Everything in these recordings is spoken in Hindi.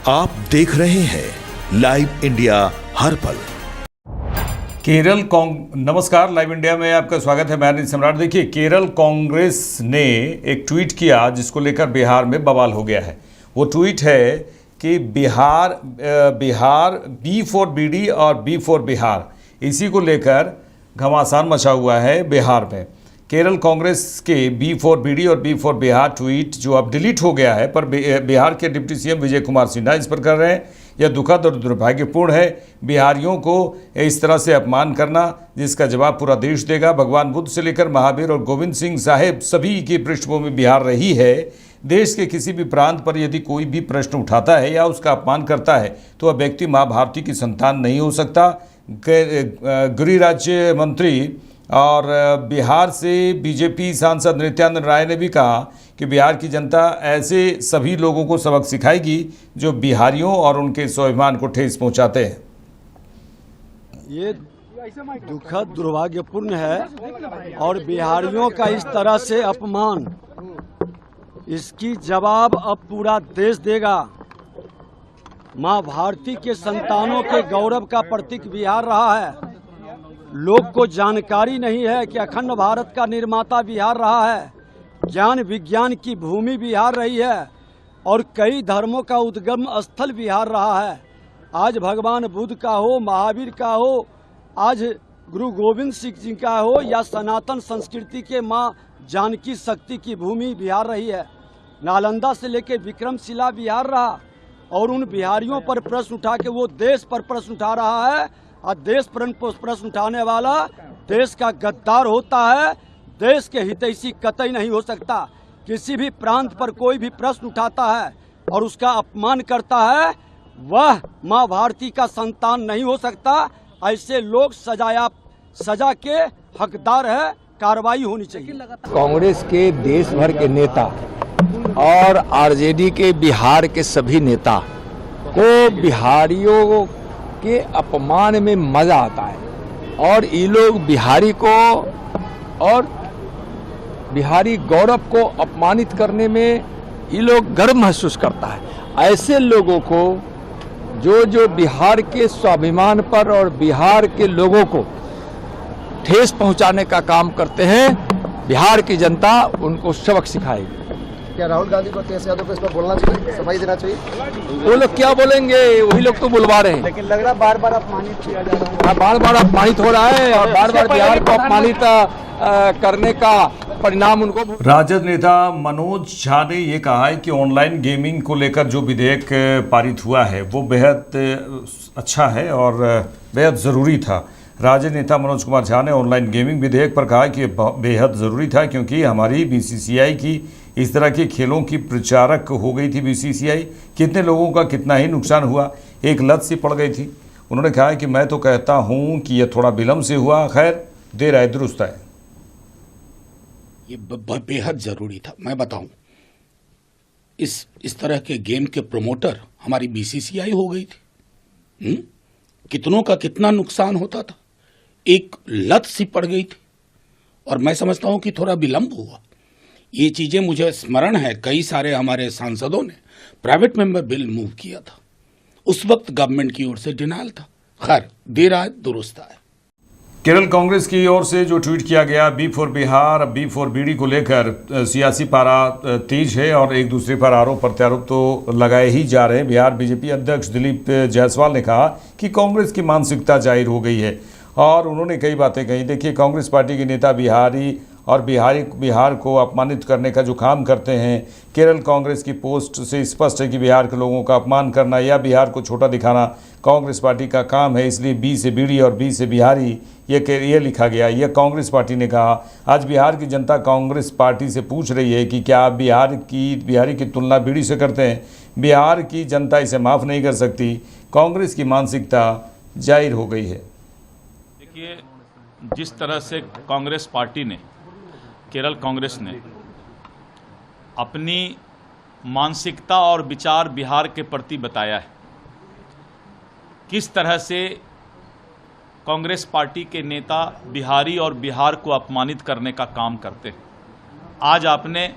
आप देख रहे हैं लाइव इंडिया हर पल। नमस्कार, लाइव इंडिया में आपका स्वागत है। मैं अनिल सम्राट। देखिए, केरल कांग्रेस ने एक ट्वीट किया जिसको लेकर बिहार में बवाल हो गया है। वो ट्वीट है कि बिहार बी फॉर बीडी और बी फॉर बिहार, इसी को लेकर घमासान मचा हुआ है बिहार में। केरल कांग्रेस के बी फॉर बीडी और बी फॉर बिहार ट्वीट जो अब डिलीट हो गया है, पर बिहार के डिप्टी सीएम विजय कुमार सिन्हा इस पर कर रहे हैं। यह दुखद और दुर्भाग्यपूर्ण है। बिहारियों को इस तरह से अपमान करना, जिसका जवाब पूरा देश देगा। भगवान बुद्ध से लेकर महावीर और गोविंद सिंह साहेब सभी की पृष्ठभूमि बिहार रही है। देश के किसी भी प्रांत पर यदि कोई भी प्रश्न उठाता है या उसका अपमान करता है तो वह व्यक्ति माँ भारती की संतान नहीं हो सकता। गृह राज्य मंत्री और बिहार से बीजेपी सांसद नित्यानंद राय ने भी कहा कि बिहार की जनता ऐसे सभी लोगों को सबक सिखाएगी जो बिहारियों और उनके स्वाभिमान को ठेस पहुंचाते हैं। ये दुखद दुर्भाग्यपूर्ण है और बिहारियों का इस तरह से अपमान, इसकी जवाब अब पूरा देश देगा। माँ भारती के संतानों के गौरव का प्रतीक बिहार रहा है। लोग को जानकारी नहीं है कि अखंड भारत का निर्माता बिहार रहा है। ज्ञान विज्ञान की भूमि बिहार रही है और कई धर्मों का उद्गम स्थल बिहार रहा है। आज भगवान बुद्ध का हो, महावीर का हो, आज गुरु गोविंद सिंह जी का हो या सनातन संस्कृति के माँ जानकी शक्ति की भूमि बिहार रही है। नालंदा से लेकर विक्रमशिला बिहार रहा और उन बिहारियों पर प्रश्न उठा के वो देश पर प्रश्न उठा रहा है। और देश पर प्रश्न उठाने वाला देश का गद्दार होता है। देश के हितैषी कतई नहीं हो सकता। किसी भी प्रांत पर कोई भी प्रश्न उठाता है और उसका अपमान करता है, वह माँ भारती का संतान नहीं हो सकता। ऐसे लोग सजा के हकदार है। कार्रवाई होनी चाहिए। कांग्रेस के देश भर के नेता और आरजेडी के बिहार के सभी नेता को बिहारियों के अपमान में मजा आता है और ये लोग बिहारी को और बिहारी गौरव को अपमानित करने में ये लोग गर्व महसूस करता है। ऐसे लोगों को जो बिहार के स्वाभिमान पर और बिहार के लोगों को ठेस पहुंचाने का काम करते हैं, बिहार की जनता उनको सबक सिखाएगी। क्या राहुल गांधी को तेज यादव को इस पर बोलना चाहिए, सफाई देना चाहिए? वो लोग क्या बोलेंगे, वही लोग तो बुलवा रहे हैं। लेकिन लग रहा बार बार अपमानित किया जा रहा है। बार बार अपमानित हो रहा है और बार बार बिहार को अपमानित करने का परिणाम उनको। राजद नेता मनोज झा ने ये कहा है कि ऑनलाइन गेमिंग को लेकर जो विधेयक पारित हुआ है वो बेहद अच्छा है और बेहद ज़रूरी था। राजद नेता मनोज कुमार झा ने ऑनलाइन गेमिंग विधेयक पर कहा कि बेहद ज़रूरी था क्योंकि हमारी बीसीसीआई की इस तरह के खेलों की प्रचारक हो गई थी। बीसीसीआई कितने लोगों का कितना ही नुकसान हुआ, एक लत सी पड़ गई थी। उन्होंने कहा कि मैं तो कहता हूं कि यह थोड़ा विलम्ब से हुआ, खैर देर आए दुरुस्त आए। ये बेहद ज़रूरी था। मैं बताऊं, इस तरह के गेम के प्रोमोटर हमारी बीसीसीआई हो गई थी। कितनों का कितना नुकसान होता था, एक लत सी पड़ गई थी और मैं समझता हूं कि थोड़ा विलम्ब हुआ। ये चीजें मुझे स्मरण है, कई सारे हमारे सांसदों ने प्राइवेट मेंबर बिल मूव किया था, उस वक्त गवर्नमेंट की ओर से डिनायल था। खैर देर आए दुरुस्त आए। केरल कांग्रेस की ओर से जो ट्वीट किया गया B for Bihar B for bidi को लेकर सियासी पारा तेज है और एक दूसरे पर आरोप प्रत्यारोप तो लगाए ही जा रहे हैं। बिहार बीजेपी अध्यक्ष दिलीप जायसवाल ने कहा कि कांग्रेस की मानसिकता जाहिर हो गई है और उन्होंने कई बातें कही। देखिए, कांग्रेस पार्टी के नेता बिहारी और बिहार को अपमानित करने का जो काम करते हैं, केरल कांग्रेस की पोस्ट से स्पष्ट है कि बिहार के लोगों का अपमान करना या बिहार को छोटा दिखाना कांग्रेस पार्टी का काम है। इसलिए बी से बीडी और बी से बिहारी ये लिखा गया। यह कांग्रेस पार्टी ने कहा। आज बिहार की जनता कांग्रेस पार्टी से पूछ रही है कि क्या आप बिहारी की तुलना बीडी से करते हैं? बिहार की जनता इसे माफ़ नहीं कर सकती। कांग्रेस की मानसिकता जाहिर हो गई है। देखिए, जिस तरह से कांग्रेस पार्टी ने, केरल कांग्रेस ने अपनी मानसिकता और विचार बिहार के प्रति बताया है, किस तरह से कांग्रेस पार्टी के नेता बिहारी और बिहार को अपमानित करने का काम करते हैं। आज आपने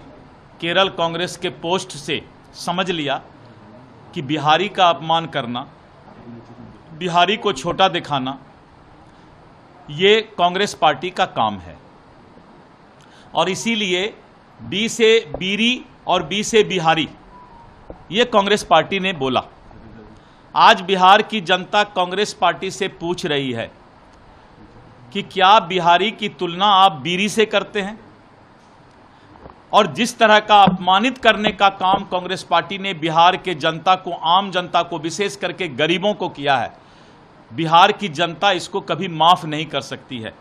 केरल कांग्रेस के पोस्ट से समझ लिया कि बिहारी का अपमान करना, बिहारी को छोटा दिखाना, ये कांग्रेस पार्टी का काम है। और इसीलिए बी से बीरी और बी से बिहारी, ये कांग्रेस पार्टी ने बोला। आज बिहार की जनता कांग्रेस पार्टी से पूछ रही है कि क्या बिहारी की तुलना आप बीरी से करते हैं? और जिस तरह का अपमानित करने का काम कांग्रेस पार्टी ने बिहार के जनता को, आम जनता को, विशेष करके गरीबों को किया है, बिहार की जनता इसको कभी माफ नहीं कर सकती है।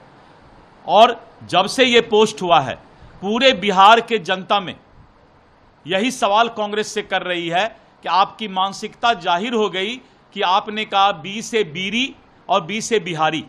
और जब से ये पोस्ट हुआ है, पूरे बिहार के जनता में यही सवाल कांग्रेस से कर रही है कि आपकी मानसिकता जाहिर हो गई कि आपने कहा बी से बीरी और बी से बिहारी,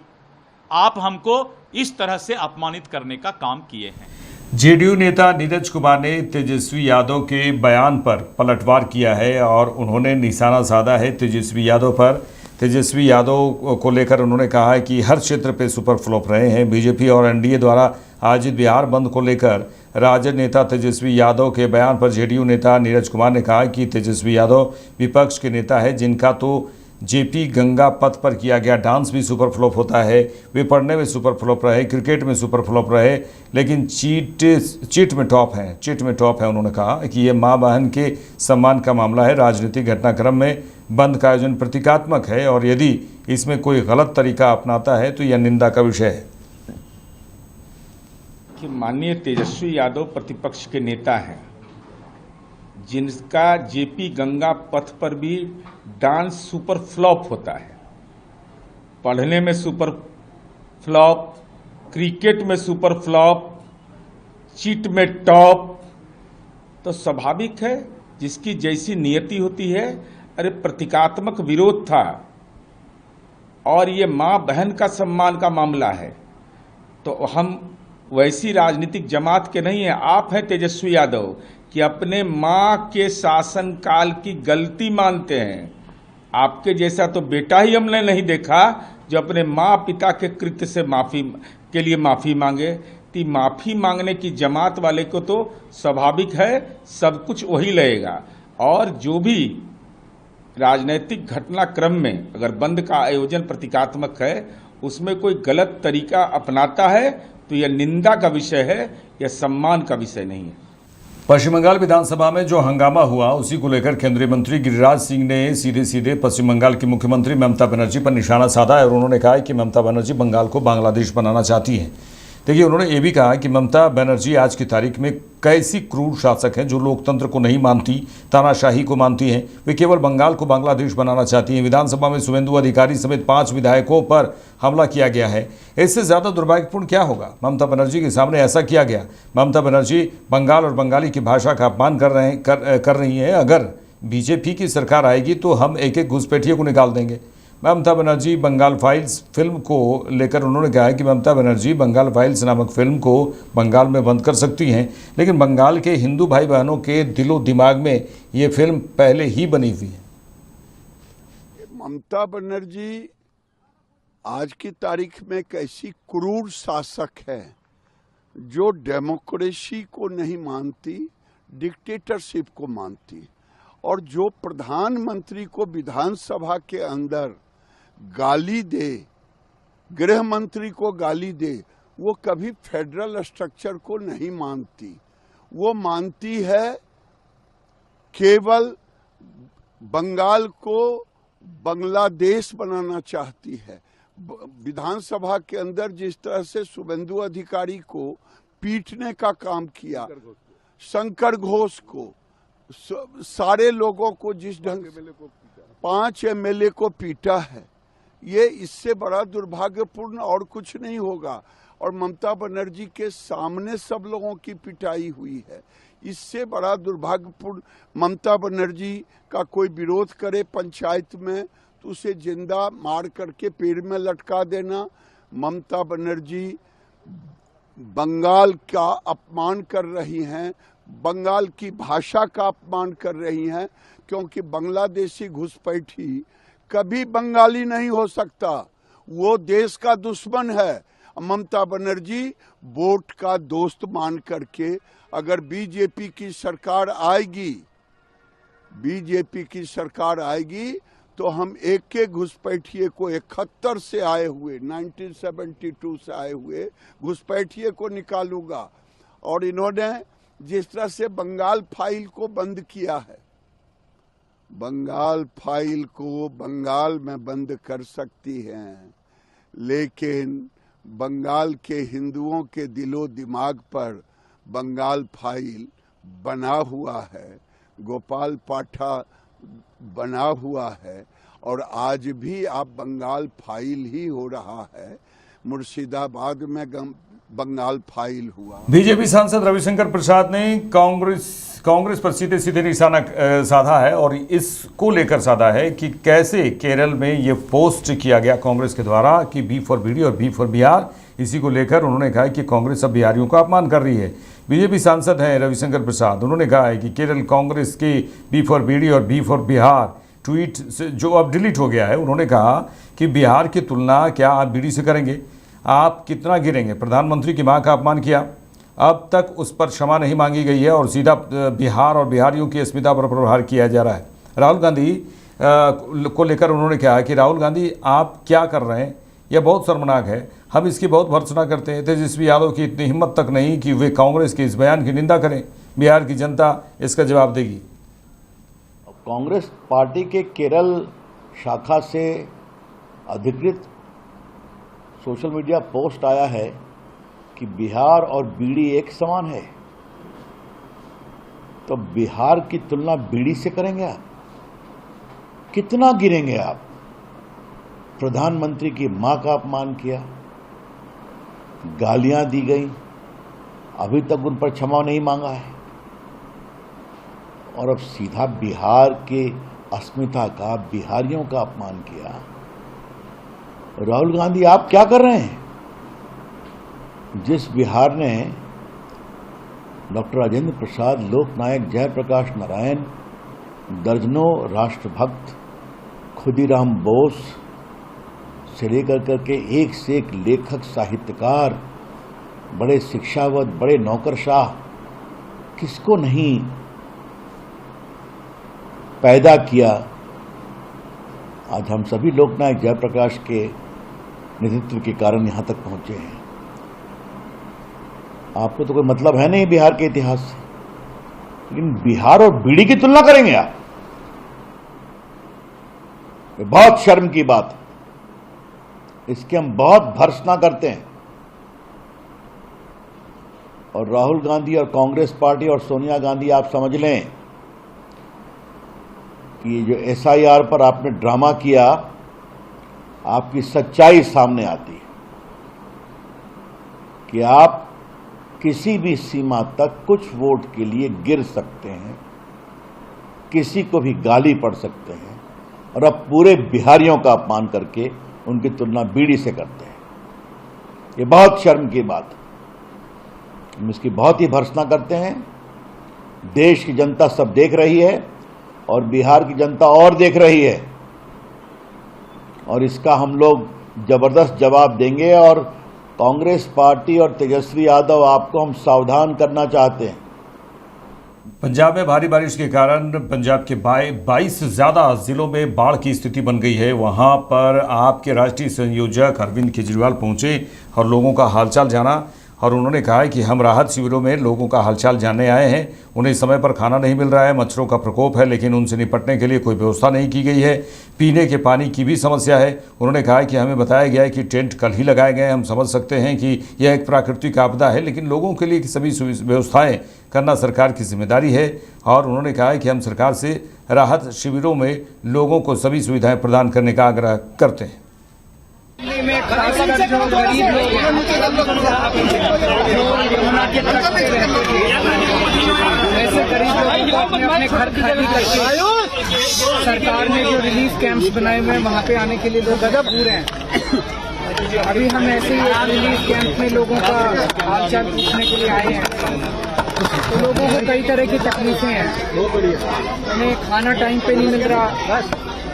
आप हमको इस तरह से अपमानित करने का काम किए हैं। जेडीयू नेता नीरज कुमार ने तेजस्वी यादव के बयान पर पलटवार किया है और उन्होंने निशाना साधा है तेजस्वी यादव पर। तेजस्वी यादव को लेकर उन्होंने कहा है कि हर क्षेत्र पे सुपर फ्लॉप रहे हैं। बीजेपी और एनडीए द्वारा आयोजित बिहार बंद को लेकर राजद नेता तेजस्वी यादव के बयान पर जेडीयू नेता नीरज कुमार ने कहा कि तेजस्वी यादव विपक्ष के नेता है, जिनका तो जेपी गंगा पथ पर किया गया डांस भी सुपर फ्लॉप होता है। वे पढ़ने में सुपर फ्लॉप रहे, क्रिकेट में सुपर फ्लॉप रहे, लेकिन चीट में टॉप हैं, चीट में टॉप है। उन्होंने कहा कि ये माँ बहन के सम्मान का मामला है। राजनीतिक घटनाक्रम में बंद का आयोजन प्रतीकात्मक है और यदि इसमें कोई गलत तरीका अपनाता है तो यह निंदा का विषय है। कि माननीय तेजस्वी यादव प्रतिपक्ष के नेता हैं, जिनका जेपी गंगा पथ पर भी डांस सुपर फ्लॉप होता है, पढ़ने में सुपर फ्लॉप, क्रिकेट में सुपर फ्लॉप, चीट में टॉप, तो स्वाभाविक है जिसकी जैसी नियति होती है। अरे प्रतीकात्मक विरोध था और ये मां बहन का सम्मान का मामला है, तो हम वैसी राजनीतिक जमात के नहीं है। आप हैं तेजस्वी यादव कि अपने मां के शासनकाल की गलती मानते हैं। आपके जैसा तो बेटा ही हमने नहीं देखा जो अपने मां पिता के कृत्य से के लिए माफी मांगे। तो माफी मांगने की जमात वाले को तो स्वाभाविक है सब कुछ वही लगेगा। और जो भी राजनीतिक घटनाक्रम में अगर बंद का आयोजन प्रतीकात्मक है, उसमें कोई गलत तरीका अपनाता है तो यह निंदा का विषय है, यह सम्मान का विषय नहीं है। पश्चिम बंगाल विधानसभा में जो हंगामा हुआ उसी को लेकर केंद्रीय मंत्री गिरिराज सिंह ने सीधे सीधे पश्चिम बंगाल की मुख्यमंत्री ममता बनर्जी पर निशाना साधा है और उन्होंने कहा कि ममता बनर्जी बंगाल को बांग्लादेश बनाना चाहती हैं। देखिए, उन्होंने ये भी कहा कि ममता बनर्जी आज की तारीख में कैसी क्रूर शासक हैं जो लोकतंत्र को नहीं मानती, तानाशाही को मानती हैं। वे केवल बंगाल को बांग्लादेश बनाना चाहती हैं। विधानसभा में शुभेंदु अधिकारी समेत 5 विधायकों पर हमला किया गया है। इससे ज़्यादा दुर्भाग्यपूर्ण क्या होगा? ममता बनर्जी के सामने ऐसा किया गया। ममता बनर्जी बंगाल और बंगाली की भाषा का अपमान कर रही हैं। अगर बीजेपी की सरकार आएगी तो हम एक एक घुसपैठिए को निकाल देंगे। ममता बनर्जी बंगाल फाइल्स फिल्म को लेकर उन्होंने कहा है कि ममता बनर्जी बंगाल फाइल्स नामक फिल्म को बंगाल में बंद कर सकती हैं, लेकिन बंगाल के हिंदू भाई बहनों के दिलो दिमाग में ये फिल्म पहले ही बनी हुई है। ममता बनर्जी आज की तारीख में कैसी क्रूर शासक है जो डेमोक्रेसी को नहीं मानती, डिक्टेटरशिप को मानती, और जो प्रधानमंत्री को विधानसभा के अंदर गाली दे, गृह मंत्री को गाली दे, वो कभी फेडरल स्ट्रक्चर को नहीं मानती। वो मानती है केवल बंगाल को बांग्लादेश बनाना चाहती है। विधानसभा के अंदर जिस तरह से शुभेंदु अधिकारी को पीटने का काम किया, शंकर घोष को, सारे लोगों को जिस ढंग से 5 एमएलए को पीटा है, ये इससे बड़ा दुर्भाग्यपूर्ण और कुछ नहीं होगा। और ममता बनर्जी के सामने सब लोगों की पिटाई हुई है, इससे बड़ा दुर्भाग्यपूर्ण। ममता बनर्जी का कोई विरोध करे पंचायत में तो उसे जिंदा मार करके पेड़ में लटका देना। ममता बनर्जी बंगाल का अपमान कर रही हैं, बंगाल की भाषा का अपमान कर रही हैं, क्योंकि बांग्लादेशी घुसपैठी कभी बंगाली नहीं हो सकता, वो देश का दुश्मन है। ममता बनर्जी वोट का दोस्त मान करके अगर बीजेपी की सरकार आएगी, बीजेपी की सरकार आएगी तो हम एक एक घुसपैठिए को 71 से आए हुए 1972 से आए हुए घुसपैठिए को निकालूंगा। और इन्होंने जिस तरह से बंगाल फाइल को बंद किया है, बंगाल फाइल को बंगाल में बंद कर सकती हैं, लेकिन बंगाल के हिंदुओं के दिलो दिमाग पर बंगाल फाइल बना हुआ है, गोपाल पाठा बना हुआ है, और आज भी आप बंगाल फाइल ही हो रहा है। मुर्शिदाबाद में बंगाल फाइल हुआ। बीजेपी सांसद रविशंकर प्रसाद ने कांग्रेस पर सीधे सीधे निशाना साधा है और इसको लेकर साधा है कि कैसे केरल में ये पोस्ट किया गया कांग्रेस के द्वारा कि बी फॉर बीडी और बी फॉर बिहार। इसी को लेकर उन्होंने कहा कि कांग्रेस अब बिहारियों का अपमान कर रही है। बीजेपी सांसद हैं रविशंकर प्रसाद, उन्होंने कहा है कि केरल कांग्रेस के बी फॉर बीडी और बी फॉर बिहार ट्वीट से जो अब डिलीट हो गया है, उन्होंने कहा कि बिहार की तुलना क्या आप बीडी से करेंगे? आप कितना गिरेंगे? प्रधानमंत्री की मां का अपमान किया, अब तक उस पर क्षमा नहीं मांगी गई है और सीधा बिहार और बिहारियों की अस्मिता पर प्रहार किया जा रहा है। राहुल गांधी को लेकर उन्होंने कहा कि राहुल गांधी आप क्या कर रहे हैं, यह बहुत शर्मनाक है, हम इसकी बहुत भर्त्सना करते हैं। तेजस्वी यादव की इतनी हिम्मत तक नहीं कि वे कांग्रेस के इस बयान की निंदा करें, बिहार की जनता इसका जवाब देगी। कांग्रेस पार्टी के केरल शाखा से अधिकृत सोशल मीडिया पोस्ट आया है कि बिहार और बीडी एक समान है, तो बिहार की तुलना बीडी से करेंगे आप? कितना गिरेंगे आप? प्रधानमंत्री की मां का अपमान किया, गालियां दी गई, अभी तक उन पर क्षमा नहीं मांगा है, और अब सीधा बिहार के अस्मिता का, बिहारियों का अपमान किया। राहुल गांधी आप क्या कर रहे हैं? जिस बिहार ने डॉक्टर राजेंद्र प्रसाद, लोकनायक जयप्रकाश नारायण, दर्जनों राष्ट्रभक्त, खुदीराम बोस से लेकर करके एक से एक लेखक, साहित्यकार, बड़े शिक्षावत, बड़े नौकरशाह, किसको नहीं पैदा किया। आज हम सभी लोकनायक जयप्रकाश के नेतृत्व के कारण यहां तक पहुंचे हैं। आपको तो कोई मतलब है नहीं बिहार के इतिहास से, लेकिन बिहार और बीडी की तुलना करेंगे आप? ये बहुत शर्म की बात है, इसकी हम बहुत भर्त्सना करते हैं। और राहुल गांधी और कांग्रेस पार्टी और सोनिया गांधी, आप समझ लें कि जो एसआईआर पर आपने ड्रामा किया, आपकी सच्चाई सामने आती है कि आप किसी भी सीमा तक कुछ वोट के लिए गिर सकते हैं, किसी को भी गाली पड़ सकते हैं, और अब पूरे बिहारियों का अपमान करके उनकी तुलना बीडी से करते हैं। ये बहुत शर्म की बात है, हम इसकी बहुत ही भर्त्सना करते हैं। देश की जनता सब देख रही है और बिहार की जनता और देख रही है, और इसका हम लोग जबरदस्त जवाब देंगे। और कांग्रेस पार्टी और तेजस्वी यादव, आपको हम सावधान करना चाहते हैं। पंजाब में भारी बारिश के कारण पंजाब के 22 से ज़्यादा जिलों में बाढ़ की स्थिति बन गई है। वहां पर आपके राष्ट्रीय संयोजक अरविंद केजरीवाल पहुंचे और लोगों का हालचाल जाना, और उन्होंने कहा है कि हम राहत शिविरों में लोगों का हालचाल जानने आए हैं। उन्हें समय पर खाना नहीं मिल रहा है, मच्छरों का प्रकोप है, लेकिन उनसे निपटने के लिए कोई व्यवस्था नहीं की गई है। पीने के पानी की भी समस्या है। उन्होंने कहा है कि हमें बताया गया है कि टेंट कल ही लगाए गए हैं। हम समझ सकते हैं कि यह एक प्राकृतिक आपदा है, लेकिन लोगों के लिए सभी व्यवस्थाएं करना सरकार की जिम्मेदारी है। और उन्होंने कहा है कि हम सरकार से राहत शिविरों में लोगों को सभी सुविधाएं प्रदान करने का आग्रह करते हैं। में खासकर जो गरीब लोग ऐसे गरीब लोगों को अपने घर खाली करके सरकार ने जो रिलीफ कैंप्स बनाए हुए हैं वहाँ पे आने के लिए लोग पूरे हैं। अभी हम ऐसे ही रिलीफ कैंप में लोगों का हालचाल पूछने के लिए आए हैं। तो लोगों को कई तरह की तकलीफें हैं, उन्हें खाना टाइम पे नहीं मिल रहा,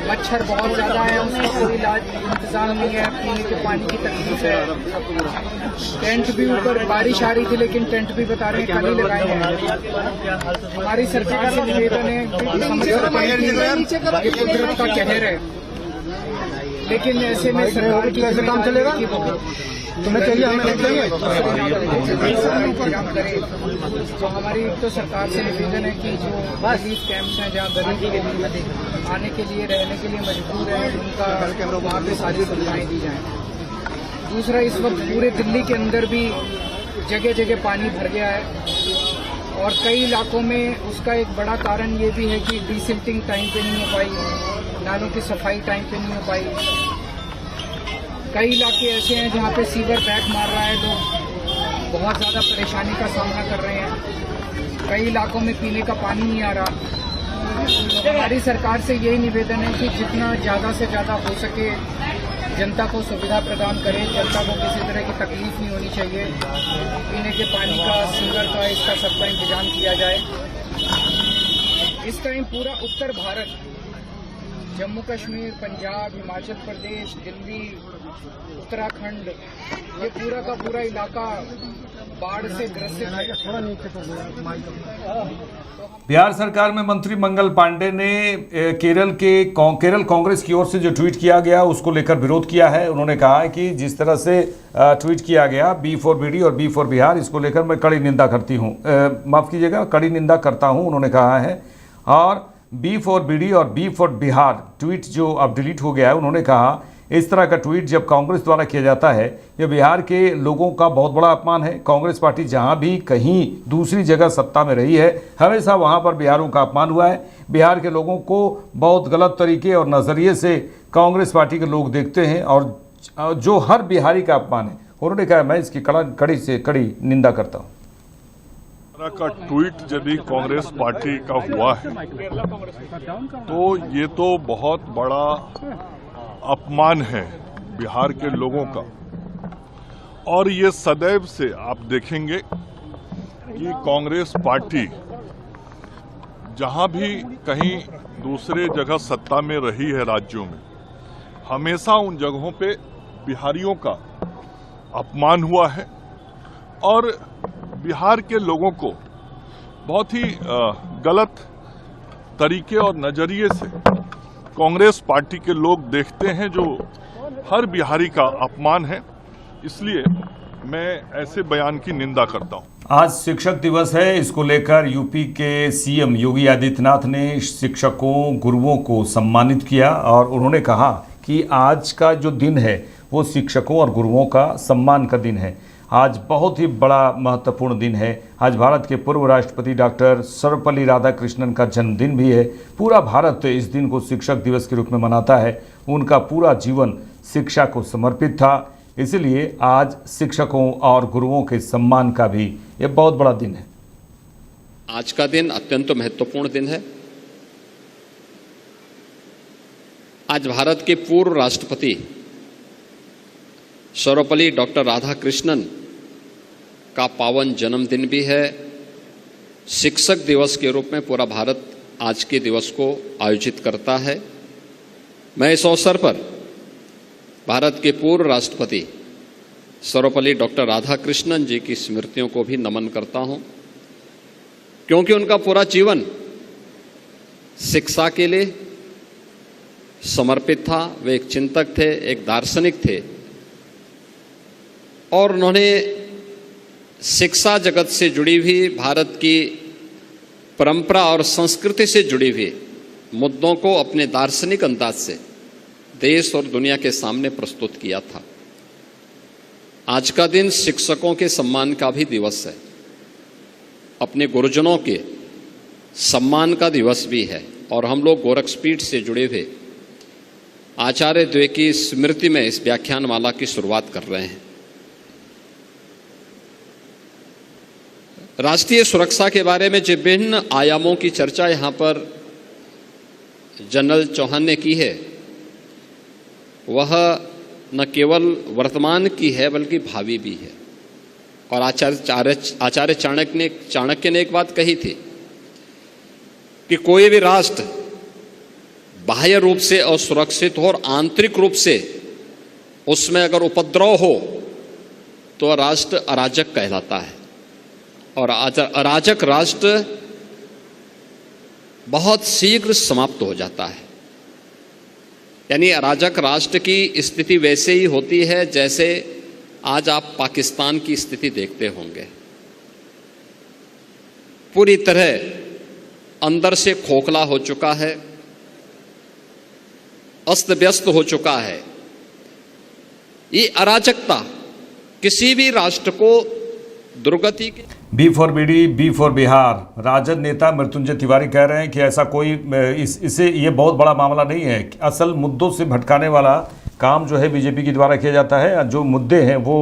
मच्छर बहुत ज्यादा है, उसका कोई इलाज इंतजाम नहीं है, पीने के पानी की तकलीफ है। टेंट भी ऊपर बारिश आ रही थी लेकिन टेंट भी बता रहे हैं कल ही लगाए हैं। हमारी सरकार से निवेदन है कि कुदरत का कहर है, लेकिन ऐसे में सरकार की कैसे काम चलेगा? तुम्हें चाहिए हमें नहीं चाहिए, तो हमारी तो सरकार से निवेदन है कि जो रिलीफ कैंप्स हैं जहाँ गरीब आने के लिए रहने के लिए मजबूर है, उनका वहाँ पे सारी सुविधाएं दी जाएं। दूसरा, इस वक्त पूरे दिल्ली के अंदर भी जगह जगह पानी भर गया है और कई इलाकों में उसका एक बड़ा कारण ये भी है कि डिसिल्टिंग टाइम पे नहीं हो पाई, नालों की सफाई टाइम पे नहीं हो पाई। कई इलाके ऐसे हैं जहाँ पे सीवर बैक मार रहा है, लोग बहुत ज़्यादा परेशानी का सामना कर रहे हैं। कई इलाकों में पीने का पानी नहीं आ रहा। तो हमारी सरकार से यही निवेदन है कि जितना ज़्यादा से ज़्यादा हो सके जनता को सुविधा प्रदान करें, जनता को किसी तरह की तकलीफ नहीं होनी चाहिए। पीने के पानी का, सीवर का, इसका सबका इंतजाम किया जाए। इस टाइम पूरा उत्तर भारत, जम्मू कश्मीर, पंजाब, हिमाचल प्रदेश, दिल्ली, उत्तराखंड, ये पूरा का पूरा इलाका बाढ़ से ग्रसित है। बिहार सरकार में मंत्री मंगल पांडे ने केरल कांग्रेस की ओर से जो ट्वीट किया गया उसको लेकर विरोध किया है। उन्होंने कहा है कि जिस तरह से ट्वीट किया गया बी फॉर बीडी और बी फॉर बिहार, इसको लेकर मैं कड़ी निंदा करती हूँ, माफ़ कीजिएगा, कड़ी निंदा करता हूँ, उन्होंने कहा है। और बी फॉर बीडी और बी फॉर बिहार ट्वीट जो अब डिलीट हो गया है, उन्होंने कहा इस तरह का ट्वीट जब कांग्रेस द्वारा किया जाता है यह बिहार के लोगों का बहुत बड़ा अपमान है। कांग्रेस पार्टी जहां भी कहीं दूसरी जगह सत्ता में रही है, हमेशा वहां पर बिहारों का अपमान हुआ है। बिहार के लोगों को बहुत गलत तरीके और नज़रिए से कांग्रेस पार्टी के लोग देखते हैं और जो हर बिहारी का अपमान है, उन्होंने कहा मैं इसकी कड़ी से कड़ी निंदा करता हूँ। का ट्वीट यदि कांग्रेस पार्टी का हुआ है तो ये तो बहुत बड़ा अपमान है बिहार के लोगों का। और ये सदैव से आप देखेंगे कि कांग्रेस पार्टी जहां भी कहीं दूसरे जगह सत्ता में रही है राज्यों में, हमेशा उन जगहों पे बिहारियों का अपमान हुआ है और बिहार के लोगों को बहुत ही गलत तरीके और नजरिए से कांग्रेस पार्टी के लोग देखते हैं, जो हर बिहारी का अपमान है। इसलिए मैं ऐसे बयान की निंदा करता हूं। आज शिक्षक दिवस है, इसको लेकर यूपी के सीएम योगी आदित्यनाथ ने शिक्षकों, गुरुओं को सम्मानित किया और उन्होंने कहा कि आज का जो दिन है वो शिक्षकों और गुरुओं का सम्मान का दिन है। आज बहुत ही बड़ा महत्वपूर्ण दिन है। आज भारत के पूर्व राष्ट्रपति डॉक्टर सर्वपल्ली राधाकृष्णन का जन्मदिन भी है। पूरा भारत इस दिन को शिक्षक दिवस के रूप में मनाता है। उनका पूरा जीवन शिक्षा को समर्पित था, इसलिए आज शिक्षकों और गुरुओं के सम्मान का भी ये बहुत बड़ा दिन है। आज का दिन अत्यंत महत्वपूर्ण दिन है। आज भारत के पूर्व राष्ट्रपति सर्वपल्ली डॉक्टर राधाकृष्णन का पावन जन्मदिन भी है। शिक्षक दिवस के रूप में पूरा भारत आज के दिवस को आयोजित करता है। मैं इस अवसर पर भारत के पूर्व राष्ट्रपति सर्वपल्ली डॉक्टर राधाकृष्णन जी की स्मृतियों को भी नमन करता हूं, क्योंकि उनका पूरा जीवन शिक्षा के लिए समर्पित था। वे एक चिंतक थे, एक दार्शनिक थे और उन्होंने शिक्षा जगत से जुड़ी हुई भारत की परंपरा और संस्कृति से जुड़ी हुई मुद्दों को अपने दार्शनिक अंदाज से देश और दुनिया के सामने प्रस्तुत किया था। आज का दिन शिक्षकों के सम्मान का भी दिवस है, अपने गुरुजनों के सम्मान का दिवस भी है और हम लोग गोरखपीठ से जुड़े हुए आचार्य द्वे की स्मृति में इस व्याख्यानमाला की शुरुआत कर रहे हैं। राष्ट्रीय सुरक्षा के बारे में जो विभिन्न आयामों की चर्चा यहाँ पर जनरल चौहान ने की है, वह न केवल वर्तमान की है बल्कि भावी भी है। और आचार्य चाणक्य ने एक बात कही थी कि कोई भी राष्ट्र बाह्य रूप से असुरक्षित हो और आंतरिक रूप से उसमें अगर उपद्रव हो तो राष्ट्र अराजक कहलाता है, और अराजक राष्ट्र बहुत शीघ्र समाप्त हो जाता है। यानी अराजक राष्ट्र की स्थिति वैसे ही होती है जैसे आज आप पाकिस्तान की स्थिति देखते होंगे, पूरी तरह अंदर से खोखला हो चुका है, अस्त व्यस्त हो चुका है। ये अराजकता किसी भी राष्ट्र को दुर्गति के B for bidi, B for Bihar. RJD नेता मृत्युंजय तिवारी कह रहे हैं कि ऐसा कोई इसे ये बहुत बड़ा मामला नहीं है। असल मुद्दों से भटकाने वाला काम जो है बीजेपी के द्वारा किया जाता है। जो मुद्दे हैं वो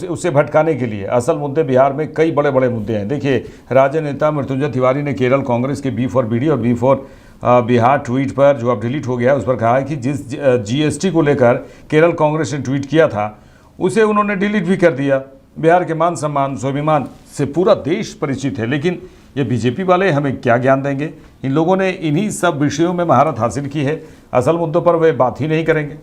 उसे भटकाने के लिए, असल मुद्दे बिहार में कई बड़े बड़े मुद्दे हैं। देखिए, राजद नेता मृत्युंजय तिवारी ने केरल कांग्रेस के बी फॉर बीडी और बी फॉर बिहार ट्वीट पर, जो अब डिलीट हो गया है, उस पर कहा है कि जिस जीएसटी को लेकर केरल कांग्रेस ने ट्वीट किया था उसे उन्होंने डिलीट भी कर दिया। बिहार के मान सम्मान स्वाभिमान से पूरा देश परिचित है, लेकिन ये बीजेपी वाले हमें क्या ज्ञान देंगे। इन लोगों ने इन्हीं सब विषयों में महारत हासिल की है, असल मुद्दों पर वे बात ही नहीं करेंगे।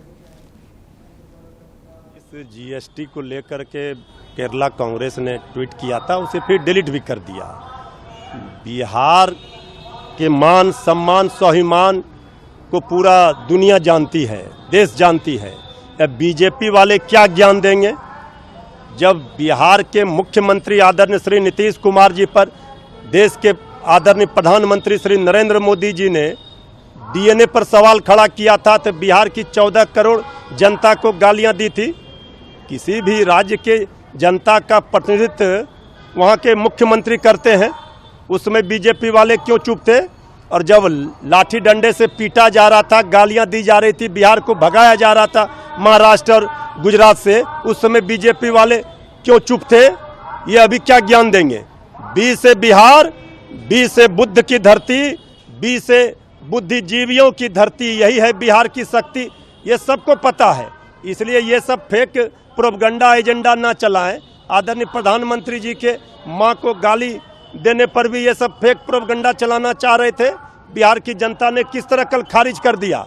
इस जीएसटी को लेकर के केरला कांग्रेस ने ट्वीट किया था, उसे फिर डिलीट भी कर दिया। बिहार के मान सम्मान स्वाभिमान को पूरा दुनिया जानती है, देश जानती है। बीजेपी वाले क्या ज्ञान देंगे जब बिहार के मुख्यमंत्री आदरणीय श्री नीतीश कुमार जी पर देश के आदरणीय प्रधानमंत्री श्री नरेंद्र मोदी जी ने डीएनए पर सवाल खड़ा किया था, तो बिहार की 14 करोड़ जनता को गालियां दी थी। किसी भी राज्य के जनता का प्रतिनिधित्व वहां के मुख्यमंत्री करते हैं, उसमें बीजेपी वाले क्यों चुप थे? और जब लाठी डंडे से पीटा जा रहा था, गालियां दी जा रही थी, बिहार को भगाया जा रहा था महाराष्ट्र और गुजरात से, उस समय बीजेपी वाले क्यों चुप थे? ये अभी क्या ज्ञान देंगे? बी से बिहार, बी से बुद्ध की धरती, बी से बुद्धिजीवियों की धरती, यही है बिहार की शक्ति। ये सबको पता है, इसलिए ये सब फेक प्रोपगंडा एजेंडा ना चलाएं। आदरणीय प्रधानमंत्री जी के मां को गाली देने पर भी ये सब फेक प्रोपगंडा चलाना चाह रहे थे। बिहार की जनता ने किस तरह कल खारिज कर दिया,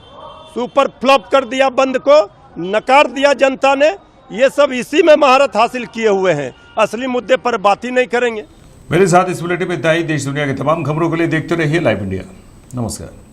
सुपर फ्लॉप कर दिया, बंद को नकार दिया जनता ने। ये सब इसी में महारत हासिल किए हुए हैं, असली मुद्दे पर बात ही नहीं करेंगे। मेरे साथ इस बुलेटिन में इतना ही। देश दुनिया की तमाम खबरों के लिए देखते रहिए लाइव इंडिया। नमस्कार।